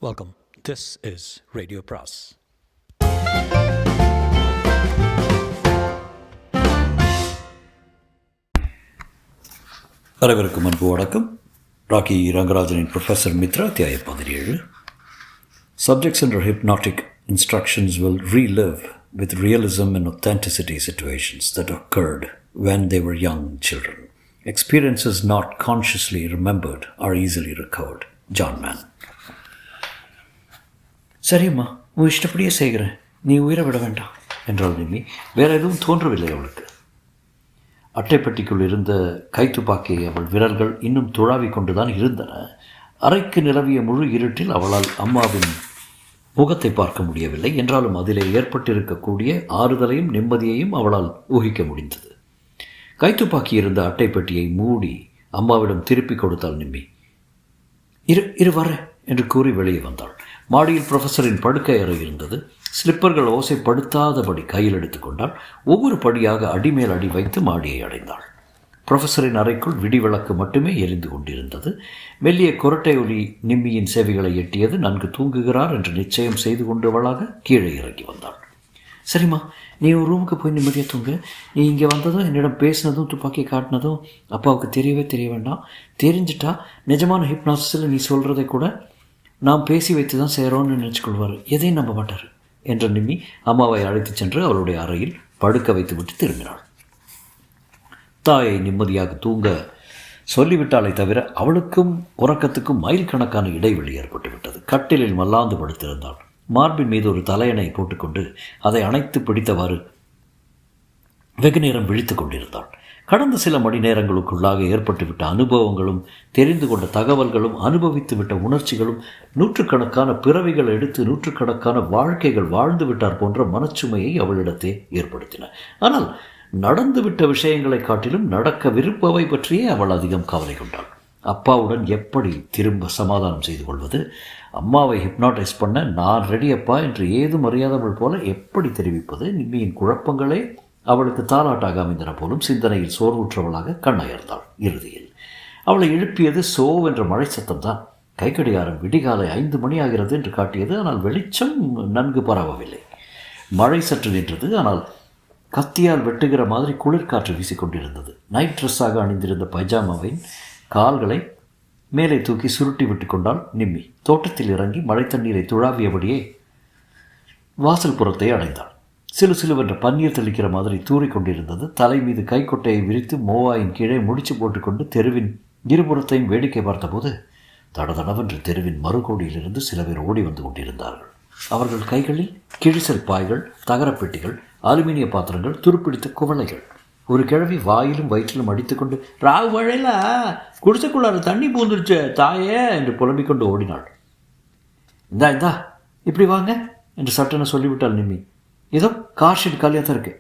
Welcome. This is Radio Pras. அனைவருக்கும் அன்பு வணக்கம். ராக்கி ரங்கராஜனின் ப்ரொஃபஸர் மித்ரா அத்தியாயம் 17. Subjects under hypnotic instructions will relive with realism and authenticity situations that occurred when they were young children. Experiences not consciously remembered are easily recovered. John Mann. சரிம்மா, உன் இஷ்டப்படியே செய்கிறேன், நீ உயிரை விட வேண்டாம் என்றாள் நிம்மி. வேற எதுவும் தோன்றவில்லை அவளுக்கு. அட்டைப்பட்டிக்குள் இருந்த கைத்துப்பாக்கியை அவள் விரல்கள் இன்னும் துழாவி கொண்டுதான் இருந்தன. அறைக்கு நிலவிய முழு இருட்டில் அவளால் அம்மாவின் முகத்தை பார்க்க முடியவில்லை. என்றாலும் அதிலே ஏற்பட்டிருக்கக்கூடிய ஆறுதலையும் நிம்மதியையும் அவளால் ஊகிக்க முடிந்தது. கைத்துப்பாக்கி இருந்த அட்டைப்பட்டியை மூடி அம்மாவிடம் திருப்பி கொடுத்தாள் நிம்மி. இரு வர என்று கூறி வெளியே வந்தாள். மாடியில் ப்ரொஃபஸரின் படுக்கை அறை இருந்தது. ஸ்லிப்பர்கள் ஓசைப்படுத்தாதபடி கையில் எடுத்துக்கொண்டாள். ஒவ்வொரு படியாக அடிமேல் அடி வைத்து மாடியை அடைந்தாள். ப்ரொஃபஸரின் அறைக்குள் விடிவிளக்கு மட்டுமே எரிந்து கொண்டிருந்தது. மெல்லிய கொரட்டை ஒலி நிம்மியின் சேவைகளை எட்டியது. நன்கு தூங்குகிறார் என்று நிச்சயம் செய்து கொண்டவளாக கீழே இறங்கி வந்தாள். சரிம்மா, நீ ஒரு ரூமுக்கு போய் நிம்மதியாக தூங்கு. நீ இங்கே வந்ததும் என்னிடம் பேசினதும் துப்பாக்கி காட்டினதும் அப்பாவுக்கு தெரிய வேண்டாம். தெரிஞ்சிட்டா நிஜமான ஹிப்னாசிஸில் நீ சொல்கிறதை கூட நாம் பேசி வைத்து தான் செய்கிறோன்னு நினச்சிக்கொள்வார், எதையும் நம்ப மாட்டார் என்ற நிம்மி அம்மாவை அழைத்து சென்று அவளுடைய அறையில் படுக்க வைத்துவிட்டு திரும்பினாள். தாயை நிம்மதியாக தூங்க சொல்லிவிட்டாலே தவிர அவளுக்கும் உறக்கத்துக்கும் மைல் கணக்கான இடைவெளி ஏற்பட்டுவிட்டது. கட்டிலில் மல்லாந்து படுத்திருந்தாள். மார்பின் மீது ஒரு தலையணை போட்டுக்கொண்டு அதை அணைத்து பிடித்தவாறு வெகு நேரம் விழித்து கொண்டிருந்தாள். கடந்த சில மணி நேரங்களுக்குள்ளாக ஏற்பட்டுவிட்ட அனுபவங்களும் தெரிந்து கொண்ட தகவல்களும் அனுபவித்துவிட்ட உணர்ச்சிகளும் நூற்றுக்கணக்கான பிறவிகள் எடுத்து நூற்றுக்கணக்கான வாழ்க்கைகள் வாழ்ந்து விட்டார் போன்ற மனச்சுமையை அவளிடத்தே ஏற்படுத்தின. ஆனால் நடந்துவிட்ட விஷயங்களை காட்டிலும் நடக்கவிருப்பவை பற்றியே அவள் அதிகம் கவலை கொண்டாள். அப்பாவுடன் எப்படி திரும்ப சமாதானம் செய்து கொள்வது, அம்மாவை ஹிப்னாட்டைஸ் பண்ண நான் ரெடியப்பா என்று ஏதும் அறியாதவள் போல எப்படி தெரிவிப்பது, நிம்மியின் குழப்பங்களே அவளுக்கு தாலாட்டாக அமைந்தன போலும். சிந்தனையில் சோர்வுற்றவளாக கண்ணயர்ந்தாள். இறுதியில் அவளை எழுப்பியது சோவென்ற மழை சத்தம்தான். கைக்கடிகாரம் விடிகாலை 5 மணி ஆகிறது என்று காட்டியது. ஆனால் வெளிச்சம் நன்கு பரவவில்லை. மழை சற்று நின்றது. ஆனால் கத்தியால் வெட்டுகிற மாதிரி குளிர்காற்று வீசிக்கொண்டிருந்தது. நைட் ட்ரெஸ்ஸாக அணிந்திருந்த பைஜாமாவின் கால்களை மேலே தூக்கி சுருட்டி விட்டு கொண்டாள் நிம்மி. தோட்டத்தில் இறங்கி மழை தண்ணீரை துழாவியபடியே வாசல் புறத்தை அடைந்தாள். சிலுவென்ற பன்னீர் தெளிக்கிற மாதிரி தூறிக்கொண்டிருந்தது. தலை மீது கைக்கொட்டையை விரித்து மோவாயின் கீழே முடிச்சு போட்டுக்கொண்டு தெருவின் இருபுறத்தையும் வேடிக்கை பார்த்தபோது தடதடவென்று தெருவின் மறுகோடியிலிருந்து சில பேர் ஓடி வந்து கொண்டிருந்தார்கள். அவர்கள் கைகளில் கிழிசல் பாய்கள், தகரப்பெட்டிகள், அலுமினிய பாத்திரங்கள், துருப்பிடித்த குவளைகள். ஒரு கிழவி வாயிலும் வயிற்றிலும் அடித்துக்கொண்டு ராகு மழையில குடிசைக்குள்ளார தண்ணி பூந்துருச்சு தாயே என்று புலம்பிக் கொண்டு ஓடினாள். இந்தா இப்படி வாங்க என்று சட்டென சொல்லிவிட்டாள் நிம்மி. ஏதோ கார் ஷெட் காலியாக தான் இருக்கு.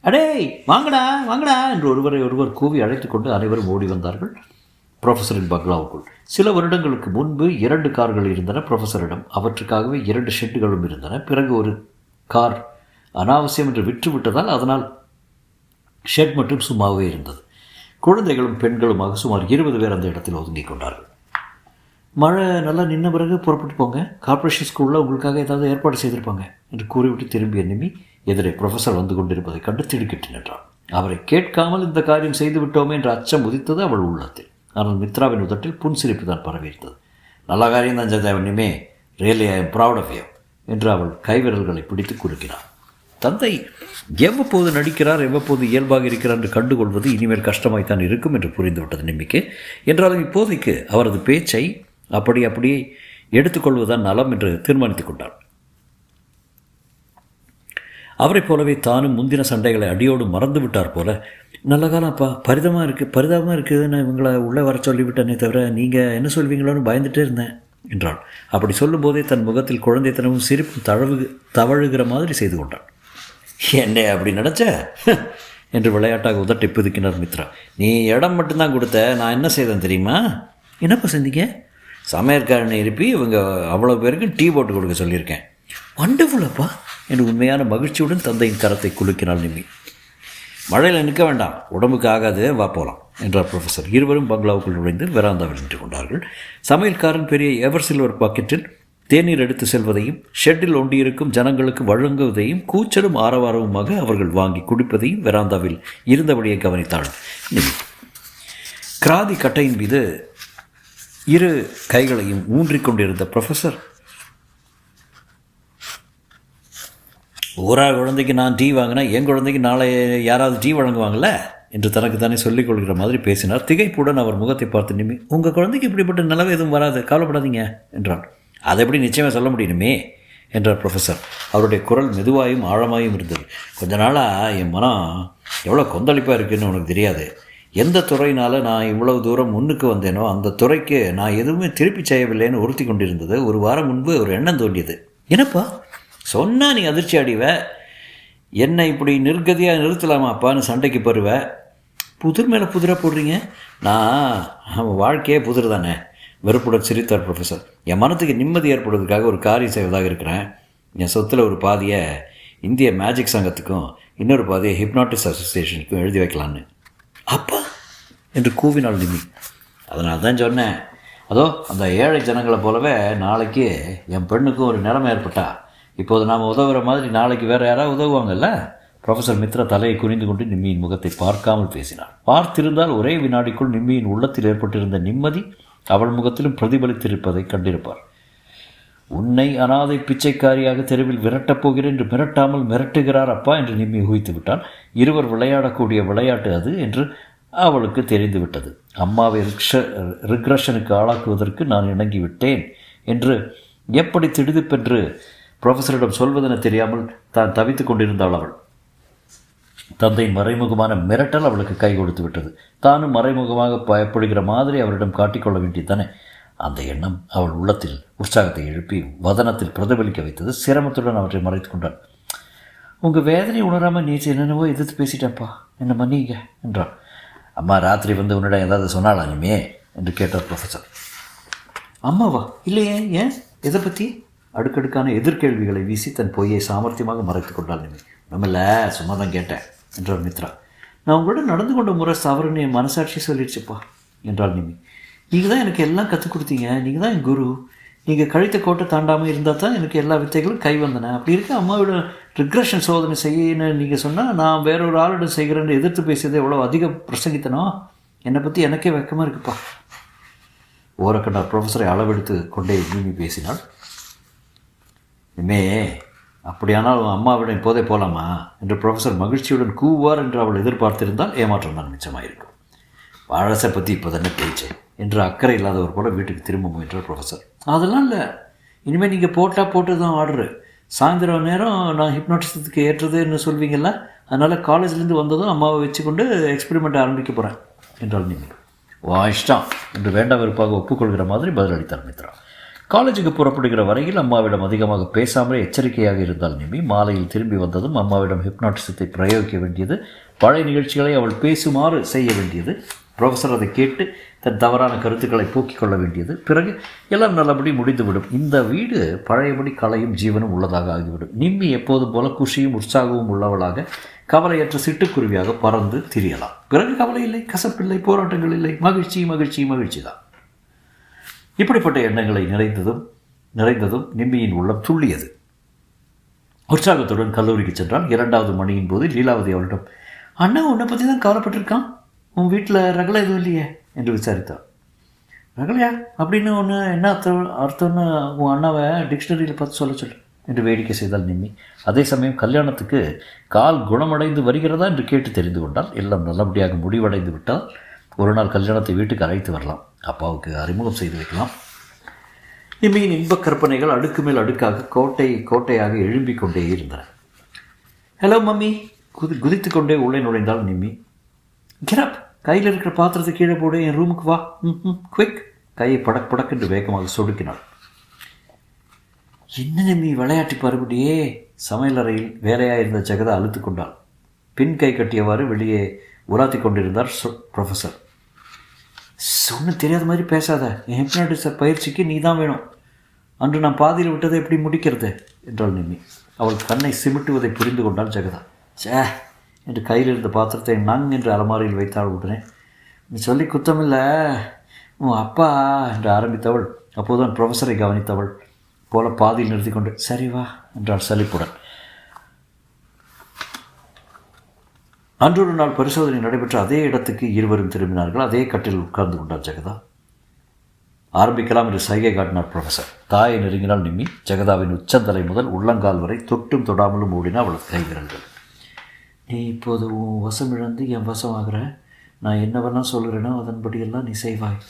அடே வாங்கடா என்று ஒருவர் கூவி அழைத்து கொண்டு அனைவரும் ஓடி வந்தார்கள் ப்ரொஃபஸரின் பங்களாவுக்குள். சில வருடங்களுக்கு முன்பு 2 கார்கள் இருந்தன ப்ரொஃபஸரிடம். அவற்றுக்காகவே 2 ஷெட்டுகளும் இருந்தன. பிறகு ஒரு கார் அனாவசியம் என்று விற்றுவிட்டதால் அதனால் ஷெட் மட்டும் சும்மாவே இருந்தது. குழந்தைகளும் பெண்களுமாக சுமார் 20 பேர் அந்த இடத்தில் ஒதுங்கிக் கொண்டார்கள். மழை நல்லா நின்ன பிறகு புறப்பட்டு போங்க, கார்ப்பரேஷன் ஸ்கூலில் உங்களுக்காக ஏதாவது ஏற்பாடு செய்திருப்பாங்க என்று கூறிவிட்டு திரும்பிய நிம்மி எதிரே ப்ரொஃபஸர் வந்து கொண்டிருப்பதை கண்டு திடுக்கிட்டு நின்றாள். அவரை கேட்காமல் இந்த காரியம் செய்து விட்டோமே என்ற அச்சம் உதித்தது அவள் உள்ளத்தில். ஆனால் மித்ராவின் உதட்டில் புன்சிரிப்பு தான் பரவியிருந்தது. நல்ல காரியம் தான் செய்த நிம்மே, really I am proud of you என்று அவள் கைவிரல்களை பிடித்து குறுக்கினாள். தந்தை எவ்வப்போது நடிக்கிறார், எவ்வப்போது இயல்பாக இருக்கிறார் என்று கண்டுகொள்வது இனிமேல் கஷ்டமாய்த்தான் இருக்கும் என்று புரிந்துவிட்டது நிம்மிக்கு. என்றாலும் இப்போதைக்கு அவரது பேச்சை அப்படியே எடுத்துக்கொள்வதுதான் நலம் என்று தீர்மானித்துக் கொண்டாள். அவரை போலவே தானும் முந்தின சண்டைகளை அடியோடு மறந்து விட்டார் போல. நல்ல காலம் அப்பா, பரிதாபமாக இருக்குது, நான் இவங்களை உள்ளே வர சொல்லிவிட்டேனே தவிர நீங்கள் என்ன சொல்வீங்களோன்னு பயந்துகிட்டே இருந்தேன் என்றாள். அப்படி சொல்லும்போதே தன் முகத்தில் குழந்தைத்தனமும் சிரிப்பும் தவழுகிற மாதிரி செய்து கொண்டாள். என்ன அப்படி நினச்ச என்று விளையாட்டாக உதட்டை பிதுக்கினார் மித்ரா. நீ இடம் மட்டும்தான் கொடுத்த, நான் என்ன செய்தேன் தெரியுமா? என்னப்பா செஞ்சீங்க? சமையற்காரனை எழுப்பி இவங்க அவ்வளோ பேருக்கு டீ போட்டு கொடுக்க சொல்லியிருக்கேன். வண்டர்ஃபுல்லப்பா என்று உண்மையான மகிழ்ச்சியுடன் தந்தையின் கரத்தை குலுக்கினாள் நிம்மி. மழையில் நிற்க வேண்டாம், உடம்புக்கு ஆகாது, வா போகலாம் என்றார் ப்ரொஃபஸர். இருவரும் பங்களாவுக்குள் நுழைந்து வெராந்தாவில் நின்று கொண்டார்கள். சமையல்காரன் பெரிய எவர் சில்வர் பாக்கெட்டில் தேநீர் எடுத்து செல்வதையும் ஷெட்டில் ஒண்டியிருக்கும் ஜனங்களுக்கு வழங்குவதையும் கூச்சலும் ஆரவாரவுமாக அவர்கள் வாங்கி குடிப்பதையும் வெராந்தாவில் இருந்தபடியே கவனித்தாள் நிமி. கிராதி கட்டையின் மீது இரு கைகளையும் ஊன்றிக்கொண்டிருந்த ப்ரொஃபஸர், ஊரா குழந்தைக்கு நான் டீ வாங்கினா என் குழந்தைக்கு நாளை யாராவது டீ வழங்குவாங்கள்ல என்று தனக்கு தானே சொல்லிக் கொள்கிற மாதிரி பேசினார். திகைப்புடன் அவர் முகத்தை பார்த்து நிமி, உங்கள் குழந்தைக்கு இப்படிப்பட்ட நிலவு எதுவும் வராது, கவலைப்படாதீங்க என்றான். அதை எப்படி நிச்சயமாக சொல்ல முடியணுமே என்றார் ப்ரொஃபஸர். அவருடைய குரல் மெதுவாயும் ஆழமாயும் இருந்தது. கொஞ்ச நாளாக என் மனம் எவ்வளோ கொந்தளிப்பாக இருக்குதுன்னு உனக்கு தெரியாது. எந்த துறையினால் நான் இவ்வளவு தூரம் முன்னுக்கு வந்தேனோ அந்த துறைக்கு நான் எதுவுமே திருப்பி செய்யவில்லைன்னு உறுத்தி கொண்டிருந்தது. ஒரு வாரம் முன்பு ஒரு எண்ணம் தோண்டியது. என்னப்பா சொன்னால் நீ அதிர்ச்சி அடிவ, என்னை இப்படி நிர்கதியாக நிறுத்தலாமாப்பான்னு சண்டைக்கு பருவ. புதிர் மேலே புதிராக போடுறீங்க. நான் வாழ்க்கையே புதிர் தானே. வெறுப்புடன் சிரித்தார் ப்ரொஃபஸர். என் மனத்துக்கு நிம்மதி ஏற்படுவதற்காக ஒரு காரியம் செய்வதாக இருக்கிறேன். என் சொத்தில் ஒரு பாதியை இந்திய மேஜிக் சங்கத்துக்கும் இன்னொரு பாதியை ஹிப்னாட்டிஸ் அசோசியேஷனுக்கும் எழுதி வைக்கலான்னு. அப்பா என்று கூவினாள் நிமி. அதனால தான் சொன்னேன், அதோ அந்த ஏழை ஜனங்களை போலவே நாளைக்கு என் பெண்ணுக்கும் ஒரு நிலைமை ஏற்பட்டா இப்போது நாம் உதவுற மாதிரி நாளைக்கு வேறு யாராவது உதவுவாங்கல்ல. ப்ரொஃபஸர் மித்ரா தலையை குனிந்து கொண்டு நிம்மியின் முகத்தை பார்க்காமல் பேசினார். பார்த்திருந்தால் ஒரே வினாடிக்குள் நிம்மியின் உள்ளத்தில் ஏற்பட்டிருந்த நிம்மதி அவள் முகத்திலும் பிரதிபலித்திருப்பதை கண்டிருப்பார். உன்னை அனாதை பிச்சைக்காரியாக தெருவில் விரட்டப் போகிறேன் என்று மிரட்டாமல் மிரட்டுகிறார் அப்பா என்று நிம்மி ஊகித்து விட்டால். இருவர் விளையாடக்கூடிய விளையாட்டு அது என்று அவளுக்கு தெரிந்துவிட்டது. அம்மாவை ரிக்ரஷனுக்கு ஆளாக்குவதற்கு நான் இணங்கிவிட்டேன் என்று எப்படி திடுதிப்பென்று ப்ரொஃபஸரிடம் சொல்வதென தெரியாமல் தான் தவித்து கொண்டிருந்தாள் அவள். தந்தையின் மறைமுகமான மிரட்டல் அவளுக்கு கை கொடுத்து விட்டது. தானும் மறைமுகமாக பயப்படுகிற மாதிரி அவரிடம் காட்டிக்கொள்ள வேண்டியதானே. அந்த எண்ணம் அவள் உள்ளத்தில் உற்சாகத்தை எழுப்பி வதனத்தில் பிரதிபலிக்க வைத்தது. சிரமத்துடன் அவற்றை மறைத்து கொண்டாள். உங்கள் வேதனை உணராமல் நீ என்னென்னவோ எதிர்த்து பேசிட்டேன்ப்பா, என்ன மன்னிங்க என்றாள். அம்மா ராத்திரி வந்து உன்னிடம் ஏதாவது சொன்னாளா நிமே என்று கேட்டார் ப்ரொஃபஸர். அம்மாவா? இல்லையே, ஏன், எதை பற்றி? அடுக்கடுக்கான எதிர்கேள்விகளை வீசி தன் பொய்யை சாமர்த்தியமாக மறைத்து கொண்டாள் நிமி. நம்மள சும்மா தான் கேட்டேன் என்றார் மித்ரா. நான் உங்களோட நடந்து கொண்ட முறை தவறுன்னு என் மனசாட்சி சொல்லிடுச்சுப்பா என்றாள் நிமி. நீங்கள் தான் எனக்கு எல்லாம் கற்றுக் கொடுத்தீங்க, நீங்கள் தான் என் குரு. நீங்கள் கழித்த கோட்டை தாண்டாமல் இருந்தால் தான் எனக்கு எல்லா வித்தைகளும் கை வந்தன. அப்படி இருக்க அம்மாவோட ரிக்ரெஷன் சோதனை செய்யணும்னு நீங்கள் சொன்னால் நான் வேறொரு ஆளிடம் செய்கிறேன்னு எதிர்த்து பேசியது எவ்வளோ அதிக பிரசங்கித்தனோ. என்னை பற்றி எனக்கே வெக்கமாக இருக்குப்பா. ஓரக்கண்டார் ப்ரொஃபஸரை அளவெடுத்து கொண்டே நிமி பேசினாள். இனிமே அப்படியானால் அம்மாவிடம் இப்போதே போகலாமா என்று ப்ரொஃபஸர் மகிழ்ச்சியுடன் கூவார் என்று அவள் எதிர்பார்த்திருந்தால் ஏமாற்றம் தான் மிச்சமாயிருக்கும். வாழசை பற்றி இப்போ தானே பேச்சு என்று அக்கறை இல்லாதவர் போல வீட்டுக்கு திரும்ப முயன்றார் ப்ரொஃபஸர். அதெல்லாம் இல்லை, இனிமேல் நீங்கள் போட்டு தான் ஆர்டரு. சாயந்தரம் நேரம் நான் ஹிப்னாட்டிசத்துக்கு ஏற்றதுன்னு சொல்வீங்கள்ல, அதனால் காலேஜ்லேருந்து வந்ததும் அம்மாவை வச்சுக்கொண்டு எக்ஸ்பெரிமெண்ட் ஆரம்பிக்க போகிறேன் என்றால் நீங்கள். வா இஷ்டம் என்று வேண்டாம் வெறுப்பாக ஒப்புக்கொள்கிற மாதிரி பதிலளித்தார் மித்ரா. காலேஜுக்கு புறப்படுகிற வரையில் அம்மாவிடம் அதிகமாக பேசாமலே எச்சரிக்கையாக இருந்தால் நிமி. மாலையில் திரும்பி வந்ததும் அம்மாவிடம் ஹிப்னாட்டிசத்தை பிரயோகிக்க வேண்டியது, பழைய நிகழ்ச்சிகளை அவள் பேசுமாறு செய்ய வேண்டியது, ப்ரொஃபஸர் அதை கேட்டு தன் தவறான கருத்துக்களை போக்கிக் கொள்ள வேண்டியது. பிறகு எல்லாம் நல்லபடி முடிந்துவிடும். இந்த வீடு பழையபடி கலையும் ஜீவனும் உள்ளதாக ஆகிவிடும். நிம்மி எப்போதும் போல குஷியும் உற்சாகமும் உள்ளவளாக கவலையற்ற சிட்டுக்குருவியாக பறந்து திரியலாம். பிறகு கவலை இல்லை, கசப்பில்லை, போராட்டங்கள் இல்லை, மகிழ்ச்சி மகிழ்ச்சி மகிழ்ச்சி தான். இப்படிப்பட்ட எண்ணங்களை நிறைந்ததும் நிம்மியின் உள்ளம் துள்ளியது. உற்சாகத்துடன் கல்லூரிக்கு சென்றால் 2வது மணியின் போது லீலாவதி அவளிடம், அண்ணா உன்னை பற்றி தான் கவலைப்பட்டிருக்கான், உன் வீட்டில் ரகலை எதுவும் இல்லையே என்று விசாரித்தாள். ரகலையா அப்படின்னு ஒன்று என்ன அர்த்தம்னு உன் அண்ணாவை டிக்ஷனரியில் பார்த்து சொல்லு என்று வேடிக்கை செய்தால் நிம்மி. அதே சமயம் கல்யாணத்துக்கு கால் குணமடைந்து வருகிறதா என்று கேட்டு தெரிந்து கொண்டால் எல்லாம் நல்லபடியாக முடிவடைந்து விட்டால் ஒரு நாள் கல்யாணத்தை வீட்டுக்கு அழைத்து வரலாம். அப்பாவுக்கு அறிமுகம் செய்து வைக்கலாம். நிம்மியின் இன்பக் கற்பனைகள் அடுக்கு மேல் அடுக்காக கோட்டையாக எழும்பிக் கொண்டே இருந்தன. ஹலோ மம்மி குதித்து கொண்டே உள்ளே நுழைந்தாள் நிம்மி. கிராப், கையில் இருக்கிற பாத்திரத்தை கீழே போடு, என் ரூமுக்கு வா, குவிக். கையை படக் என்று வேகமாக சொடுக்கினாள். என்ன நிம்மி விளையாட்டி பருபடியே. சமையலறையில் வேலையாக இருந்த ஜெகதா அழுத்து கொண்டாள். பின் கை கட்டியவாறு வெளியே உலாத்தி கொண்டிருந்தார் ப்ரொஃபஸர். ஒன்றும் தெரியாத மாதிரி பேசாத, என் ஹிப்னாட்டிச பயிற்சிக்கு நீ தான் வேணும். அன்று நான் பாதியில் விட்டதை எப்படி முடிக்கிறது என்றாள் நிம்மி. அவள் கண்ணை சிமிட்டுவதை புரிந்து கொண்டாள் ஜெகதா. சே என்று கையில் இருந்த பாத்திரத்தை நங் என்று அலமாரியில் வைத்தாள். உடனே, நீ சொல்லி குத்தமில்லை, உன் அப்பா என்று ஆரம்பித்தவள் அப்போதுதான் ப்ரொஃபஸரை கவனித்தவள். போல பாதியில் நிறுத்தி கொண்டு சரி வா என்றாள் சலிப்புடன். அன்றொரு நாள் பரிசோதனை நடைபெற்ற அதே இடத்துக்கு இருவரும் திரும்பினார்கள். அதே கட்டில் உட்கார்ந்து கொண்டார் ஜெகதா. ஆரம்பிக்கலாம் என்று சைகை காட்டினார் ப்ரொஃபஸர். தாயை நெருங்கினால் நிம்மி. ஜெகதாவின் உச்சந்தலை முதல் உள்ளங்கால் வரை தொட்டும் தொடாமலும் ஓடினா அவளது கைவிரல்கள். நீ இப்போது உன் வசம் இழந்து என் வசமாகிற. நான் என்னவெல்லாம் சொல்கிறேனோ அதன்படியெல்லாம் நீ செய்வாய்.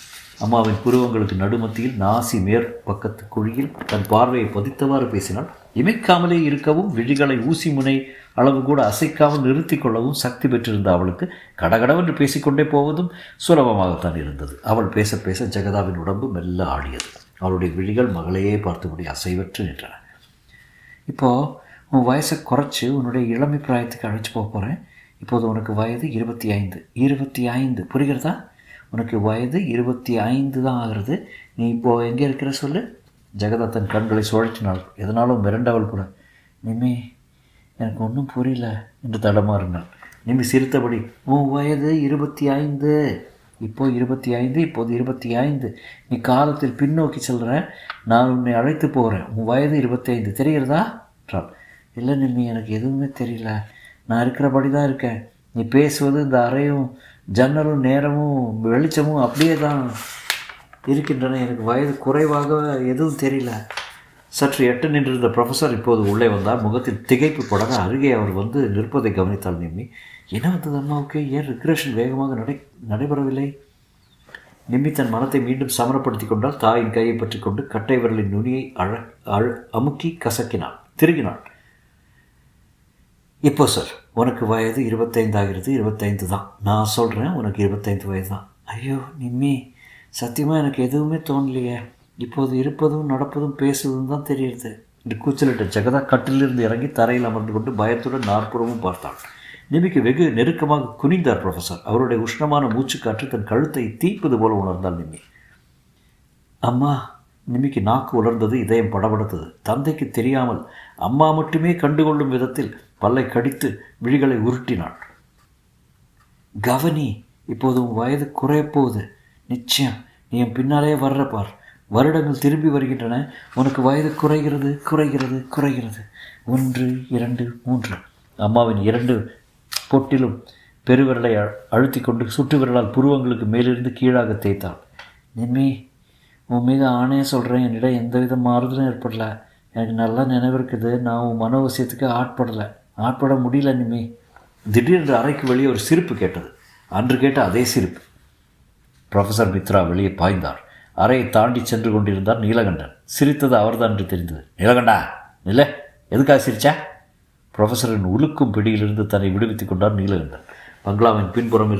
அம்மாவின் புருவங்களுக்கு நடுமத்தியில் நாசி மேற்பக்கத்து குழியில் தன் பார்வையை பதித்தவாறு பேசினாள். இமைக்காமலே இருக்கவும் விழிகளை ஊசி முனை அளவு கூட அசைக்காமல் நிறுத்தி கொள்ளவும் சக்தி பெற்றிருந்த அவளுக்கு கடகடவென்று பேசிக்கொண்டே போவதும் சுலபமாகத்தான் இருந்தது. அவள் பேச பேச ஜெகதாவின் உடம்பு மெல்ல ஆடியது. அவளுடைய விழிகள் மகளையே பார்த்துபடி அசைவற்று நின்றன. இப்போது உன் வயசை குறைச்சி உன்னுடைய இளமை பிராயத்துக்கு அழைச்சி போக போகிறேன். இப்போது உனக்கு வயது 25. 25 புரிகிறதா? உனக்கு வயது 25 தான் ஆகிறது. நீ இப்போது எங்கே இருக்கிற சொல்லு. ஜெகதா தன் கண்களை சுழற்றினாள். எதனாலும் மிரண்டவள் கூட. நிம்மி எனக்கு ஒன்றும் புரியல என்று தடமாறினாள். நிம்மி சிரித்தபடி உன் வயது 25. இப்போது 25. இப்போது 25. நீ காலத்தில் பின்னோக்கி செல்கிற. நான் உன்னை அழைத்து போகிறேன். உன் வயது 25 தெரிகிறதா என்றாள். இல்லை நிம்மி எனக்கு எதுவுமே தெரியல. நான் இருக்கிறபடி தான் இருக்கேன். நீ பேசுவது இந்த அறையும் ஜன்னலும் நேரமும் வெளிச்சமும் அப்படியே தான் இருக்கின்றன. எனக்கு வயது குறைவாக எதுவும் தெரியல. சற்று எட்ட நின்றிருந்த ப்ரொஃபஸர் இப்போது உள்ளே வந்தார். முகத்தில் திகைப்பு படர அருகே அவர் வந்து நிற்பதை கவனித்தாள் நிம்மி. என்ன வந்தது அம்மாவுக்கு? ஏன் ரிக்ரெஷன் வேகமாக நடைபெறவில்லை? நிம்மி தன் மனத்தை மீண்டும் சமரப்படுத்தி கொண்டால் தாயின் கையை பற்றி கொண்டு கட்டை விரலின் நுனியை அமுக்கி கசக்கினாள். திருகினாள். இப்போ சார் உனக்கு வயது 25 ஆகிறது. 25 தான். நான் சொல்கிறேன் உனக்கு 25 வயது தான். ஐயோ நிம்மி சத்தியமாக எனக்கு எதுவுமே தோணலையே. இப்போது இருப்பதும் நடப்பதும் பேசுவதும் தான் தெரியுது என்று கூச்சலிட்ட ஜெகதா கட்டிலிருந்து இறங்கி தரையில் அமர்ந்து கொண்டு பயத்துடன் நாற்புறமும் பார்த்தாள். நிம்மிக்கு வெகு நெருக்கமாக குனிந்தார் ப்ரொஃபஸர். அவருடைய உஷ்ணமான மூச்சுக்காற்று தன் கழுத்தை தீப்பது போல உணர்ந்தாள் நிம்மி. அம்மா. நிம்மிக்கு நாக்கு உலர்ந்தது. இதயம் படபடுத்தது. தந்தைக்கு தெரியாமல் அம்மா மட்டுமே கண்டுகொள்ளும் விதத்தில் பல்லை கடித்து விழிகளை உருட்டினாள். கவனி, இப்போது உன் வயது குறையப்போகுது. நிச்சயம் நீ என் பின்னாலே வர்ற பார். வருடங்கள் திரும்பி வருகின்றன. உனக்கு வயது குறைகிறது குறைகிறது குறைகிறது. 1 2 3. அம்மாவின் 2 பொட்டிலும் பெருவிரலை அழுத்தி கொண்டு சுட்டு விரலால் புருவங்களுக்கு மேலிருந்து கீழாக தேய்த்தாள். நிம்மி உன் மீது ஆணையை சொல்கிறேன். என்னிடம் எந்தவித மாறுதலும் ஏற்படல. எனக்கு நல்லா நினைவிருக்குது. நான் உன் மனோவசியத்துக்கு ஆட்பட முடியல நிம்மி. திடீரென்று அறைக்கு வெளியே ஒரு சிரிப்பு கேட்டது. அன்று கேட்ட அதே சிரிப்பு. ப்ரொஃபஸர் மித்ரா வெளியே பாய்ந்தார். அறையை தாண்டி சென்று கொண்டிருந்தார் நீலகண்டன். சிரித்தது அவர்தான் என்று தெரிந்தது. நீலகண்டா இல்லை, எதுக்காக சிரிச்சா? ப்ரொஃபஸரின் உலுக்கும் பிடியிலிருந்து தன்னை விடுவித்துக் கொண்டார் நீலகண்டன். பங்களாவின் பின்புறம்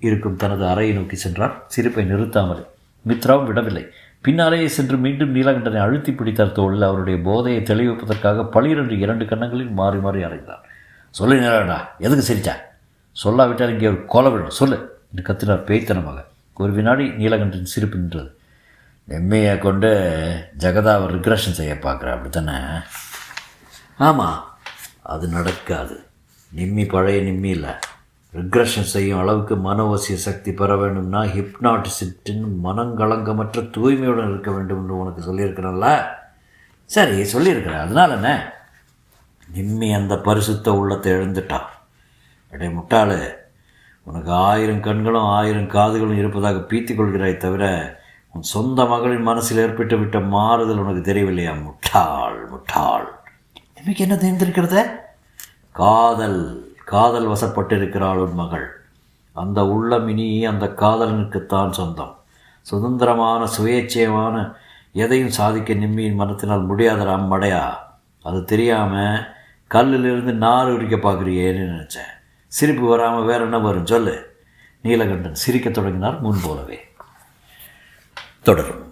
இருக்கும் தனது அறையை நோக்கி சென்றார். சிரிப்பை நிறுத்தாமல். மித்ராவும் விடவில்லை. பின்னாலேயே சென்று மீண்டும் நீலகண்டனை அழுத்தி பிடித்தார் தோளில். அவருடைய போதையை தெளிவிப்பதற்காக பளிரென்று 2 கன்னங்களில் மாறி மாறி அறைந்தார். சொல்லு நீலகண்டா, எதுக்கு சிரிச்சா? சொல்லாவிட்டால் இங்கே ஒரு கொலை விடும், சொல்லு என்று கத்தினார் பேய்த்தனமாக. ஒரு வினாடி நீலகண்டன் சிரிப்பு நின்றது. நிம்மியை கொண்டு ஜெகதாவை ரிக்ரெஷன் செய்ய பார்க்குற, அப்படித்தானே? ஆமாம், அது நடக்காது. நிம்மி பழைய நிம்மி இல்லை. ரிக்ரெஷன் செய்யும் அளவுக்கு மனோவசிய சக்தி பெற வேண்டும்னா ஹிப்னாட்டிஸ்டின் மனங்கலங்கமற்ற தூய்மையுடன் இருக்க வேண்டும் என்று உனக்கு சொல்லியிருக்கிறேன்ல. சரி சொல்லியிருக்கிறேன், அதனால என்ன? நிம்மி அந்த பரிசுத்த உள்ளத்தை எழுந்துட்டா. அடே முட்டாளு, உனக்கு 1000 கண்களும் 1000 காதுகளும் இருப்பதாக பீத்திக் கொள்கிறாய் தவிர உன் சொந்த மகளின் மனசில் ஏற்பட்டு விட்ட மாறுதல் உனக்கு தெரியவில்லையா? முட்டாள் முட்டாள். நிம்மிக்கு என்ன தெரிந்திருக்கிறத? காதல் வசப்பட்டிருக்கிறாள் உன் மகள். அந்த உள்ளம் இனி அந்த காதலனுக்குத்தான் சொந்தம். சுதந்திரமான சுயேட்சையமான எதையும் சாதிக்க நிம்மியின் மனத்தினால் முடியாத அம்மடையா. அது தெரியாமல் கல்லிலிருந்து நார் உரிக்க பார்க்குறியேன்னு நினச்சேன். சிரிப்பு வராமல் வேற என்ன வரும் சொல்லு? நீலகண்டன் சிரிக்கத் தொடங்கினார் முன்போலவே. தொடரும்.